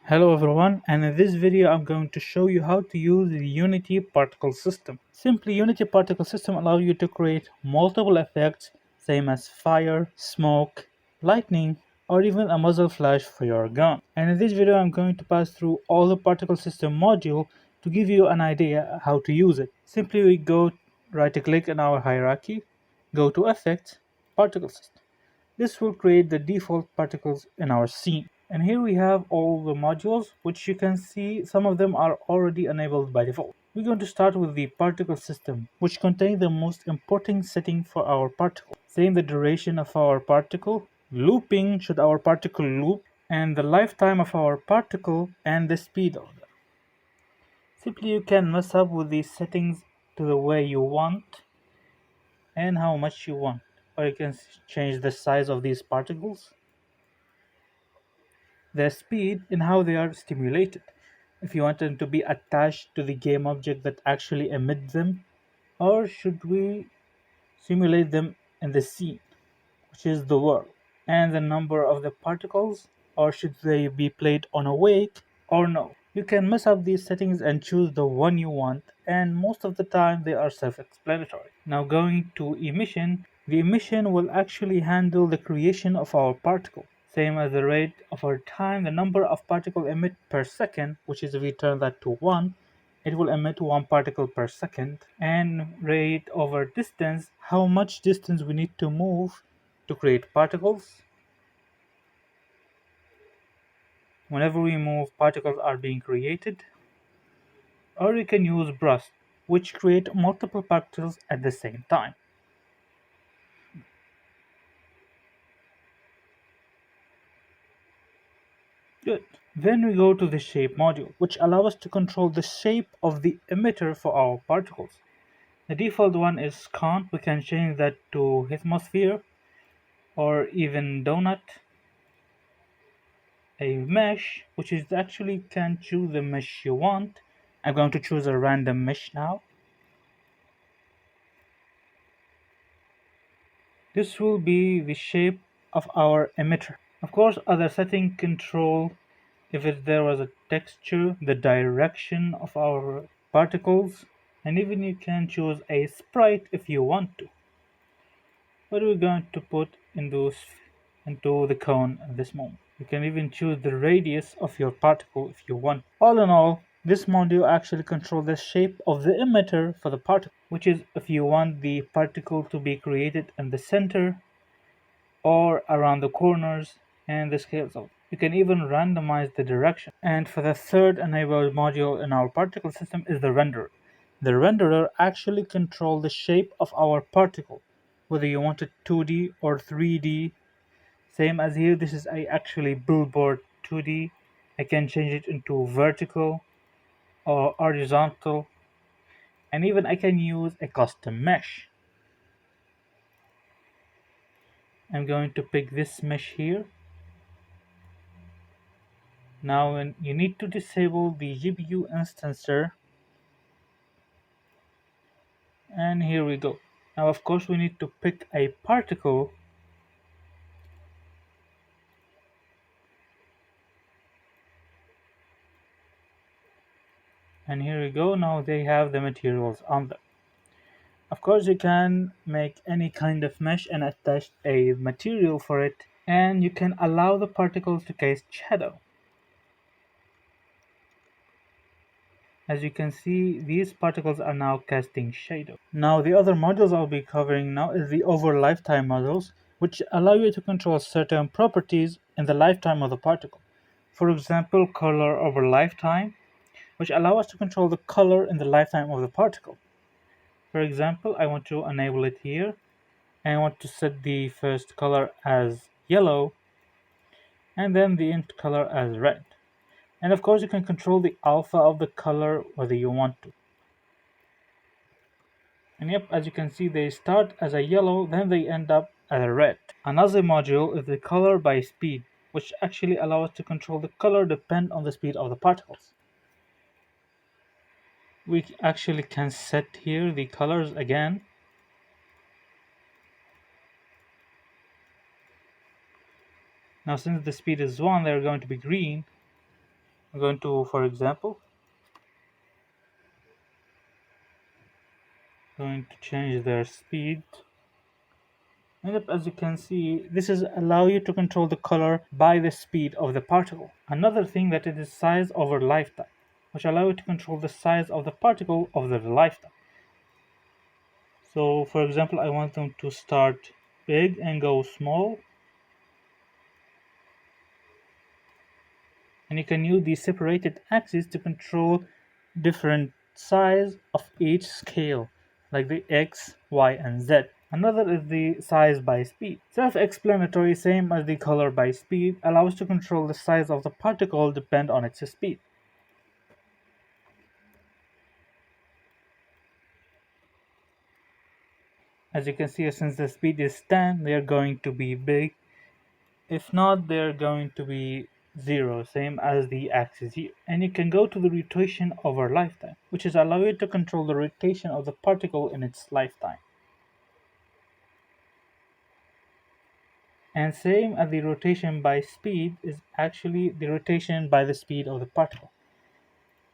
Hello everyone, and in this video I'm going to show you how to use the Unity particle system. Simply, Unity particle system allows you to create multiple effects same as fire, smoke, lightning, or even a muzzle flash for your gun. And in this video I'm going to pass through all the particle system module to give you an idea how to use it. Simply we go right click in our hierarchy, go to effects, particle system. This will create the default particles in our scene. And here we have all the modules, which you can see some of them are already enabled by default. We're going to start with the particle system, which contains the most important setting for our particle, saying the duration of our particle, looping should our particle loop, and the lifetime of our particle and the speed of them. Simply you can mess up with these settings to the way you want and how much you want, or you can change the size of these particles, their speed, and how they are stimulated. If you want them to be attached to the game object that actually emits them, or should we simulate them in the scene, which is the world, and the number of the particles, or should they be played on awake or no. You can mess up these settings and choose the one you want, and most of the time they are self-explanatory. Now going to emission, the emission will actually handle the creation of our particle. Same as the rate of our time, the number of particles emit per second, which is if we turn that to 1, it will emit 1 particle per second, and rate over distance, how much distance we need to move to create particles. Whenever we move, particles are being created. Or you can use burst, which create multiple particles at the same time. Good. Then we go to the shape module, which allows us to control the shape of the emitter for our particles. The default one is cone. We can change that to atmosphere or even donut. A mesh, which is actually can choose the mesh you want. I'm going to choose a random mesh now. This will be the shape of our emitter. Of course, other setting control if there was a texture, the direction of our particles, and even you can choose a sprite if you want to. What are we going to put into the cone at this moment? You can even choose the radius of your particle if you want. All in all, this module actually controls the shape of the emitter for the particle, which is if you want the particle to be created in the center or around the corners and the scales of. You can even randomize the direction. And for the third enabled module in our particle system is the renderer. The renderer actually controls the shape of our particle, whether you want it 2D or 3D. Same as here, this is actually billboard 2D. I can change it into vertical or horizontal, and even I can use a custom mesh. I'm going to pick this mesh here. Now you need to disable the GPU instancer, and here we go. Now of course we need to pick a particle, and here we go. Now they have the materials on them. Of course you can make any kind of mesh and attach a material for it, and you can allow the particles to cast shadow. As you can see, these particles are now casting shadow. Now the other modules I'll be covering now is the over lifetime modules, which allow you to control certain properties in the lifetime of the particle. For example, color over lifetime, which allow us to control the color in the lifetime of the particle. For example, I want to enable it here, and I want to set the first color as yellow, and then the end color as red. And of course you can control the alpha of the color whether you want to. And yep, as you can see, they start as a yellow, then they end up as a red. Another module is the color by speed, which actually allows us to control the color depend on the speed of the particles. We actually can set here the colors again. Now since the speed is 1, they're going to be green. I'm going to, for example, going to change their speed. And as you can see, this is allow you to control the color by the speed of the particle. Another thing that it is size over lifetime, which allow you to control the size of the particle over the lifetime. So for example, I want them to start big and go small. And you can use the separated axes to control different size of each scale, like the X, Y, and Z. Another is the size by speed. Self-explanatory, same as the color by speed, allows to control the size of the particle depend on its speed. As you can see, since the speed is 10, they are going to be big. If not, they're going to be 0, same as the axis here. And you can go to the rotation over lifetime, which is allow you to control the rotation of the particle in its lifetime. And same as the rotation by speed is actually the rotation by the speed of the particle.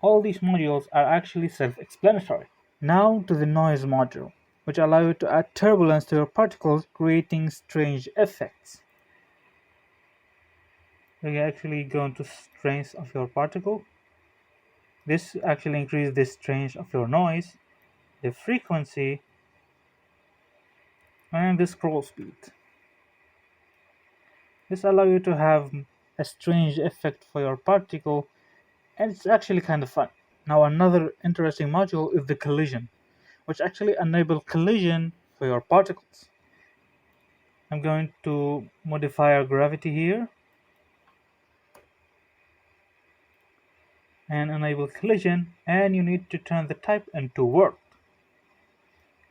All these modules are actually self-explanatory. Now to the noise module, which allow you to add turbulence to your particles, creating strange effects. You actually go into strength of your particle. This actually increases the strength of your noise, the frequency, and the scroll speed. This allows you to have a strange effect for your particle, and it's actually kind of fun. Now another interesting module is the collision, which actually enable collision for your particles. I'm going to modify our gravity here and enable collision, and you need to turn the type into world.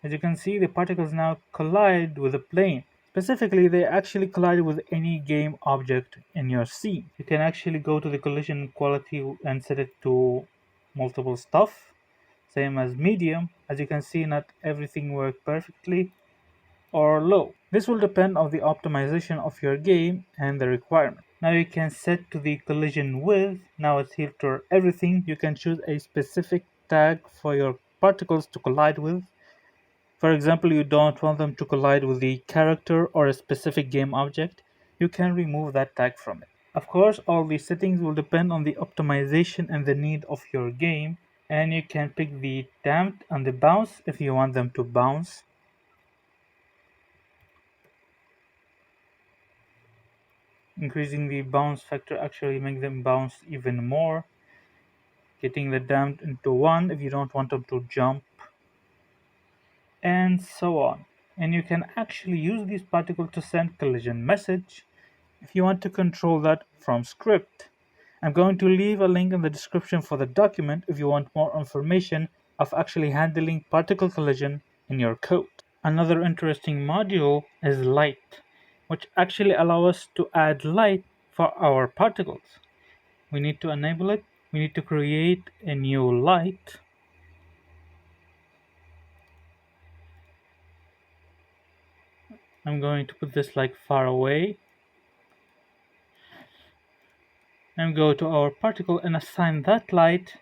As you can see, the particles now collide with the plane. Specifically, they actually collide with any game object in your scene. You can actually go to the collision quality and set it to multiple stuff, same as medium. As you can see, not everything works perfectly, or low. This will depend on the optimization of your game and the requirement. Now you can set to the collision width. Now it's filter everything. You can choose a specific tag for your particles to collide with. For example, you don't want them to collide with the character or a specific game object. You can remove that tag from it. Of course, all these settings will depend on the optimization and the need of your game. And you can pick the damp and the bounce if you want them to bounce. Increasing the bounce factor actually makes them bounce even more. Getting the damp into 1 if you don't want them to jump. And so on. And you can actually use these particles to send collision message if you want to control that from script. I'm going to leave a link in the description for the document if you want more information of actually handling particle collision in your code. Another interesting module is light, which actually allows us to add light for our particles. We need to enable it. We need to create a new light. I'm going to put this like far away and go to our particle and assign that light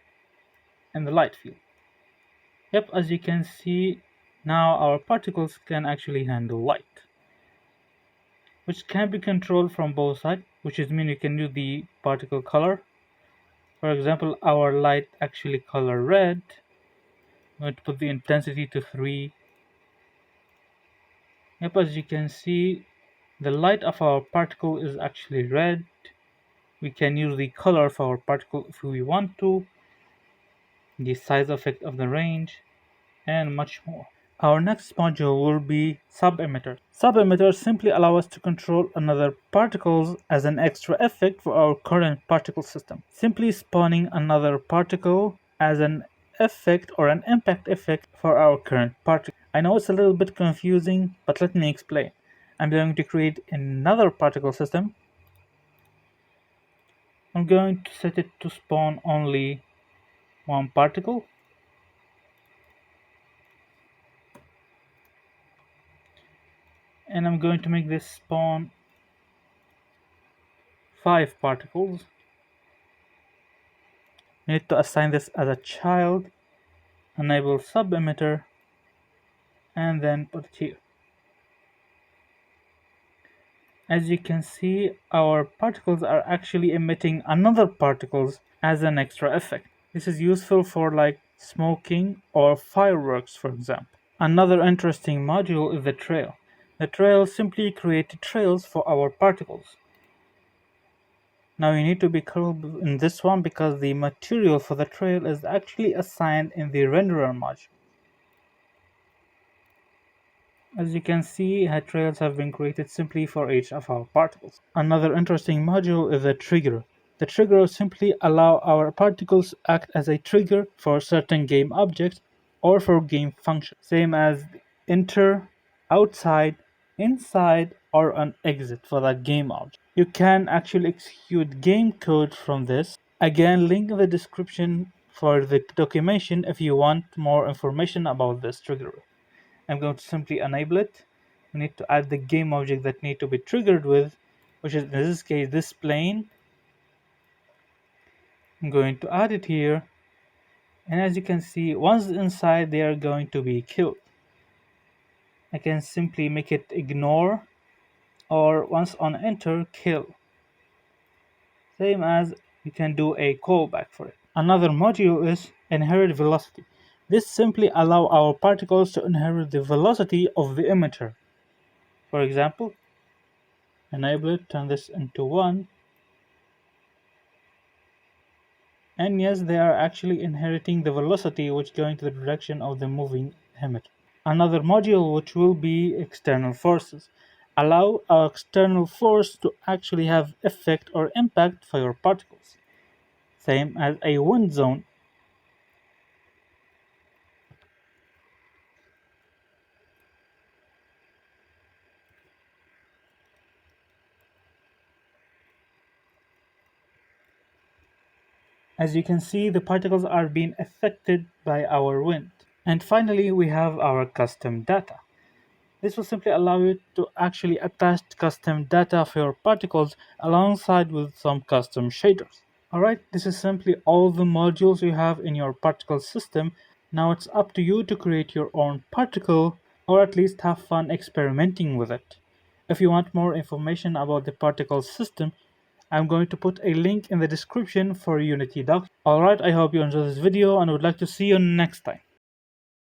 in the light field. Yep, as you can see, now our particles can actually handle light, which can be controlled from both sides, which is mean you can use the particle color. For example, our light actually color red. I'm going to put the intensity to 3. Yep, as you can see, the light of our particle is actually red. We can use the color of our particle if we want to, the size effect of the range, and much more. Our next module will be SubEmitter. SubEmitters simply allow us to control another particles as an extra effect for our current particle system. Simply spawning another particle as an effect or an impact effect for our current particle. I know it's a little bit confusing, but let me explain. I'm going to create another particle system. I'm going to set it to spawn only one particle. And I'm going to make this spawn 5 particles. You need to assign this as a child, enable SubEmitter, and then put it here. As you can see, our particles are actually emitting another particles as an extra effect. This is useful for like smoking or fireworks, for example. Another interesting module is the trail. The trail simply creates trails for our particles. Now you need to be careful in this one because the material for the trail is actually assigned in the renderer module. As you can see, head trails have been created simply for each of our particles. Another interesting module is the trigger. The trigger simply allow our particles to act as a trigger for certain game objects or for game functions, same as enter, outside, inside, or an exit for that game object. You can actually execute game code from this. Again, link in the description for the documentation if you want more information about this trigger. I'm going to simply enable it. We need to add the game object that need to be triggered with, which is in this case this plane. I'm going to add it here, and as you can see, once inside they are going to be killed. I can simply make it ignore, or once on enter, kill. Same as you can do a callback for it. Another module is inherit velocity. This simply allow our particles to inherit the velocity of the emitter. For example, enable it, turn this into 1, and yes, they are actually inheriting the velocity which going to the direction of the moving emitter. Another module which will be external forces. Allow our external force to actually have effect or impact for your particles. Same as a wind zone. As you can see, the particles are being affected by our wind. And finally, we have our custom data. This will simply allow you to actually attach custom data for your particles alongside with some custom shaders. Alright, this is simply all the modules you have in your particle system. Now it's up to you to create your own particle or at least have fun experimenting with it. If you want more information about the particle system, I'm going to put a link in the description for Unity doc. Alright, I hope you enjoyed this video and would like to see you next time.